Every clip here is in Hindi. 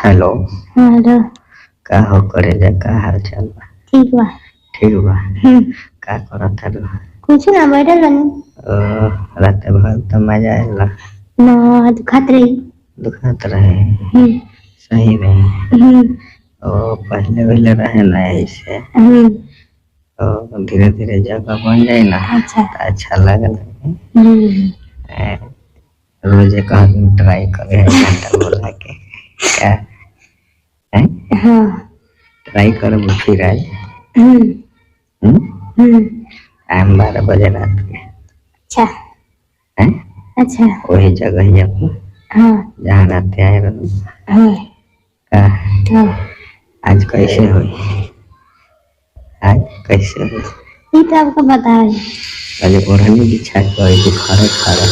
हेलो। हेलो। का हो करे जा, का हाल चाल बा? ठीक बा। ठीक बा। का करत है? कुछ ना, बैठल बनी। रात भर तो मजा आएला ना, दुखात रही। दुखात रहे? सही रहे? पहले पहले रहे ना ऐसे, तो धीरे धीरे जगह बन जाए ना। अच्छा लगल। रोजे कहीं ट्राई करे घंटा बोला के क्या है? ट्राई कर फिर आज। टाइम 12 बजे रात के। अच्छा है? अच्छा। वही जगह ही अपना। जहाँ रहते आए आज कैसे हुई? आज कैसे हुई? ये तो आपको पता है। पहले ओढ़नी बिछा के थी खड़े खड़े।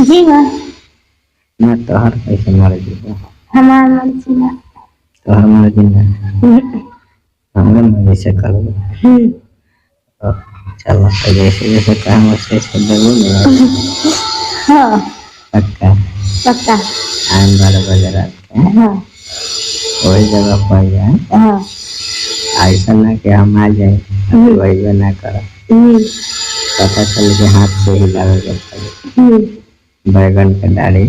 जी बा। ना तोहर कैसे मर्जी बा? हमार मर्जी ना। तोहर मर्जी ना? हमरे मर्जी से करो। चलो तो जैसे जैसे काम वैसे वैसे देवो ना। हाँ पक्का पक्का। टाइम 12 बजे रात के। वही जगह पर जाए। ऐसा ना कि हम आ जाए वही ना कर। पता चल के हाथ से ही लगे बैगन के डाली।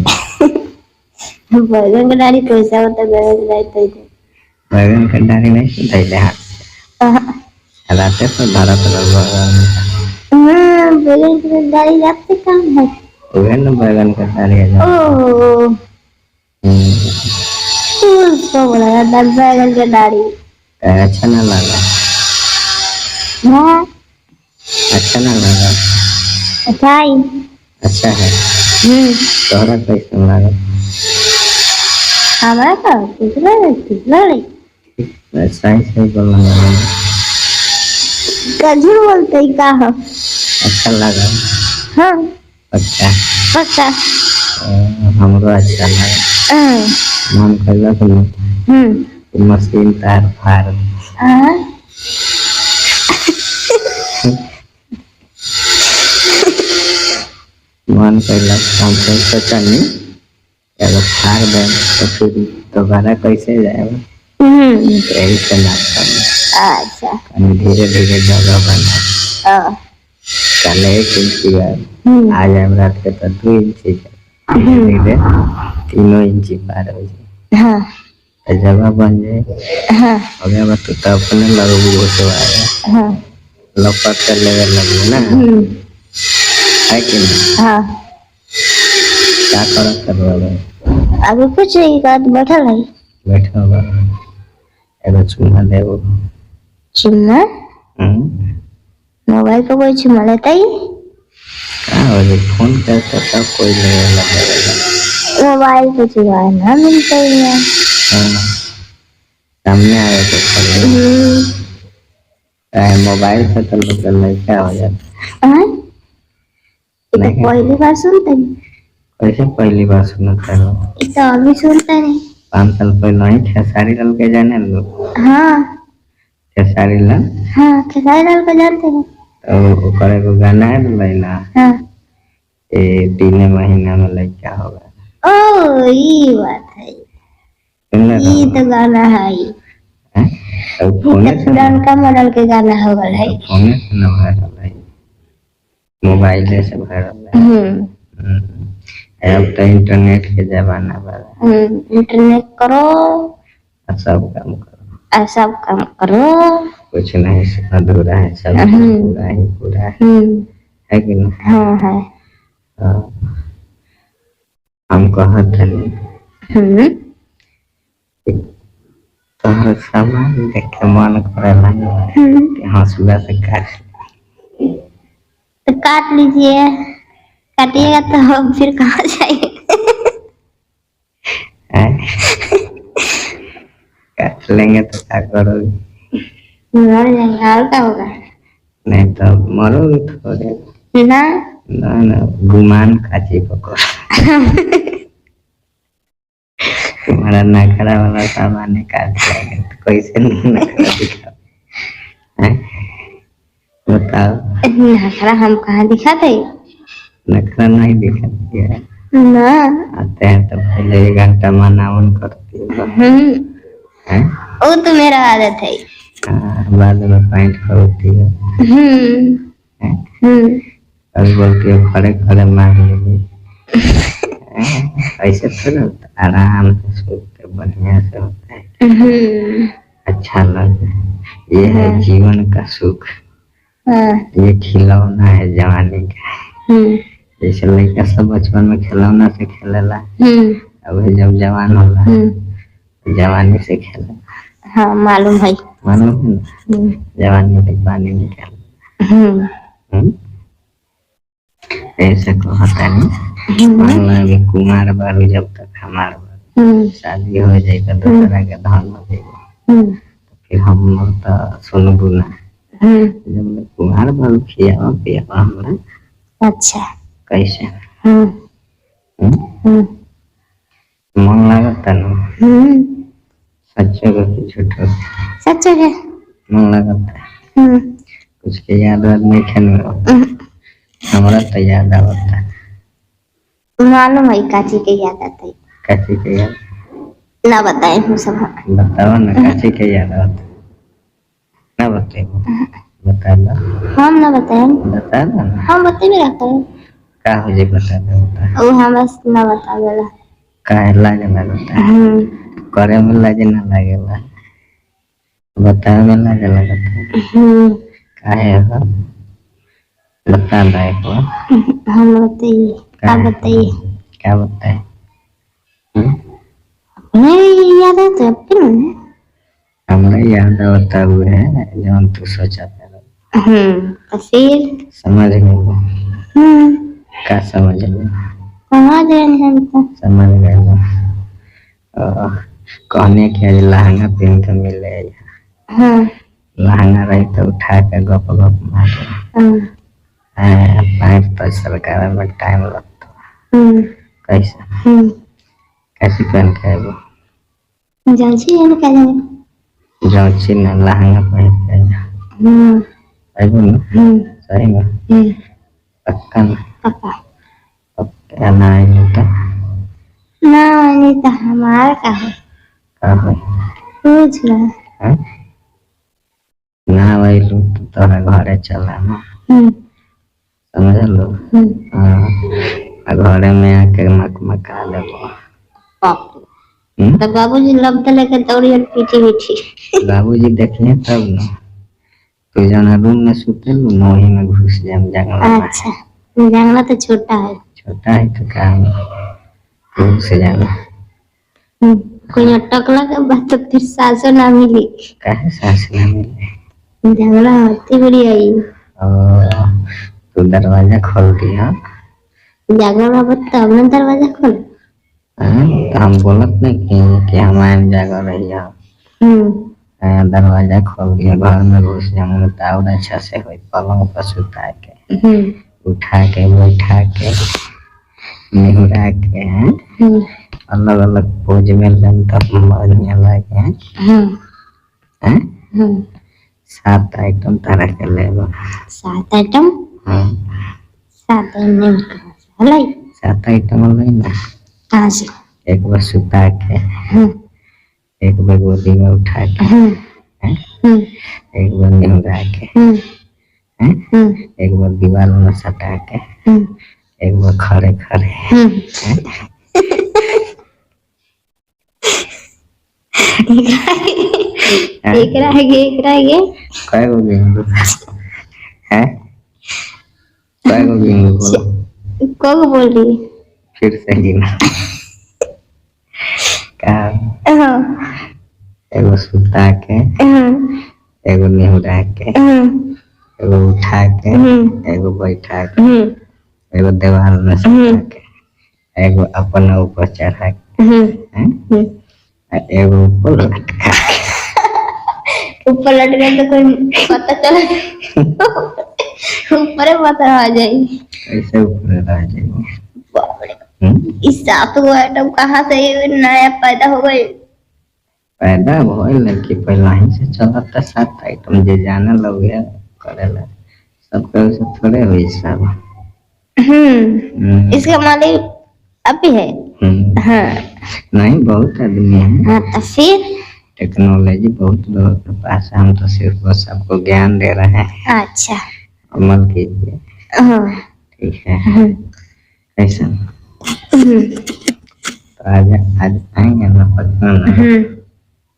बैगन का डाली कैसा होता है? बैगन बैगन का डाली के डाली नहीं सुधाइले हाथ से। राते तो धरत बैगन की डाली आपसे काम है। वह ना बैगन के डाली उसको बोला जाता है बैगन की डाली। अच्छा ना लगा? अच्छा ना लगा? अच्छा ही। अच्छा है। तोहरा कैसे लगा? हमारा तो कुछ नहीं। सही सही बोलना लगा। कजू बोलते ही का हो? अच्छा लगा? हाँ पक्का पक्का। हमको अच्छा लगा। मन कर तो मशीन तार फाड़ मन कैला हम सोचा नहीं अगर फाड़ दे तो फिर दोबारा कैसे जाएगा। यही से ना अच्छा धीरे धीरे जगह बना। कल 1 इंची आज हम रात के तो 2 इंची धीरे 3 इंची पार हो जाए। जगह बन जाए। हो गया बस तो अपने लगू घुसवाएगा। लपट कर लेवे लगे ना। है कि नहीं? क्या कर अभी कुछ नहीं कर, बैठा नहीं। बैठा हुआ एगो चुम्मा देवो। चुम्मा? मोबाइल पे कोई चुम्मा लेता ही? हो जो फोन करता तब कोई नहीं लगेगा। मोबाइल पे चुम्मा ना मिलता ही है। सामने आए तो मोबाइल से तो लोग लड़का हो जाता है। तो पहली बार सुनते हैं। कैसे पहली बार सुनता है? तो अभी सुनते नहीं। 5 साल पहले ही खेसारी लाल के जाने लोग। हाँ खेसारी लाल। हाँ खेसारी लाल को जानते हैं। तो करे को गाना है लैला। हाँ 3 महीना में लड़का होगा। ओ ये बात है। ये तो गाना है। पुरानका मॉडल के गाना हो गल है। फोन से ना वायरल है, मोबाइल से वायरल है। अब तो इंटरनेट के जमाना बा। इंटरनेट करो सब काम करो। सब काम करो। कुछ नहीं अधूरा है, सब पूरा ही पूरा है कि नहीं? हाँ है। हम कहते नहीं तोहर सामान देख के मन करेला कि हंसुआ से काट तो काट लीजिए। काटिएगा तो हम फिर कहाँ जाएंगे? काट लेंगे तो क्या करोगे? मर जाएंगे और क्या होगा? नहीं तो मरोगे थोड़े ना ना ना गुमान खाची पकड़। तुम्हारा नखरा वाला सामान निकाल जाएगा तो कैसे नखरा दिखा? बताओ। नखरा हम कहाँ दिखाते? नखरा नहीं दिखाती है। ना। आते हैं तो पहले 1 घंटा मनावन करती हो हैं? वो तो मेरा आदत है। बाद में पैंट खोलती है और बोलती है खड़े खड़े मार लेगी। ऐसे थोड़ा होता, आराम से सोच के बढ़िया से होता है। अच्छा लगे, ये है जीवन का सुख। ये खिलौना है जवानी का। जैसे लड़का सब बचपन में खिलौना से खेलेला, अब जब जवान होला जवानी से खेलेला। हाँ मालूम है। मालूम है ना, जवानी के पानी निकाल। ऐसे कहता नहीं, मान लो अभी कुमार बारू, जब तक हमार शादी हो जाए तो दूसरा के धन हो जाएगा, तो फिर हम लोग तो सुनबू ना। जब कुमार बारू खियावा पियावा हमरा। अच्छा कैसे मन लगता ना? सच्चो को कि झूठो? सच्चो है। मन लगता है कुछ के याद नहीं खेल हमारा तो याद आता। मालूम है काची के याद आता है। काची के याद ना बताए हम सब। बताओ ना काची के याद आता। ना बताए बता दो। हम ना बताए। बता दो ना। हम बते भी रहता है। का हो जे बता दो। वो हम बस ना बता देला। काहे लागे लगता है? करे में लागे ना लागेला, बताए में लागे लगता है। काहे हो बता दो एक बार। हम बताइए क्या बताइए? क्या बताए? नहीं याद है तो फिर हमें याद होता हुआ है जो तू सोचा था। फिर समझ गए? क्या समझ गए? समझ गए। कहने के लहंगा पहन के मिले, लहंगा रही तो उठा के गप गप मारे। पाइप पर सरकार में टाइम लगता। कैसा कैसी पहन के आएगो? जांची है क्या जाने? जांची ना, लहंगा पहन के आएगो ना? सही में पक्का ना? पक्का पक्का ना आएगो तो ना नहीं तो हमारा का है? पूछ रहा है ना भाई लो तो तोरा घरे चला ना। समझ लो। घरे में आके मका लेबो। तो बाबूजी लबते लेके दौड़ी और पीछे पीछे। बाबूजी देखिए तब ना, तो जाना रूम में सुते लो ना, वही में घुस जाए जंगला। अच्छा जंगला तो छोटा है। छोटा है तो काम घुस जाना। कोई अटकला के बाद तो फिर सासो ना मिली। काहे सास ना मिले? जंगला होती बड़ी आई। तो दरवाजा खोल दिया। जंगला बता हमने दरवाजा खोल। तो हम बोलत नहीं कि हमारे जगह रही है। दरवाजा खोल दिया, घर में घुस जाऊंगा तो और अच्छा से हो। पलंग पर सुता के उठा के बैठा के निहुरा के अलग अलग पोज में तब बढ़िया लगे। सात आइटम तरह के लेबो। 7 आइटम? 7 आइटम हलाई। 7 आइटम हलाई ना। कहाँ से? एक बार सुता के, एक बार गोदी में उठा के, एक बार निहुरा के, एक बार दीवार में सटा के, एक बार खड़े खड़े। एक रह गए काय गो बिंदु है? काय गो बिंदु बोलो? को बोल रही? फिर से गिना। का एगो सुता के, एगो निहुरा के, एगो उठा के, एगो बैठा के, एगो दीवार में सटा के, एगो अपना ऊपर चढ़ा के, एगो ऊपर लटका के। ऊपर लटका तो कोई पता चला ऊपर पता आ जाएगी। ऐसे ऊपर रह जाएगी। इस सात गो आइटम कहाँ से नया पैदा हो गए? पैदा भइल कि पहला ही से चलता 7 आइटम जे जाने लगे करेला सब करे से थोड़े हुई सब। इसका मालिक अभी है। हाँ नहीं, बहुत आदमी है। हाँ तो फिर टेक्नोलॉजी बहुत लोगों के पास है, हम तो सिर्फ बस आपको ज्ञान दे रहे हैं। अच्छा अमल कीजिए, हाँ ठीक है। कैसा? तो आज आज आएंगे ना पटना ना?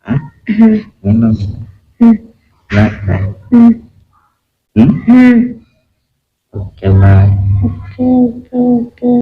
हाँ? मिलोगे? रख रहे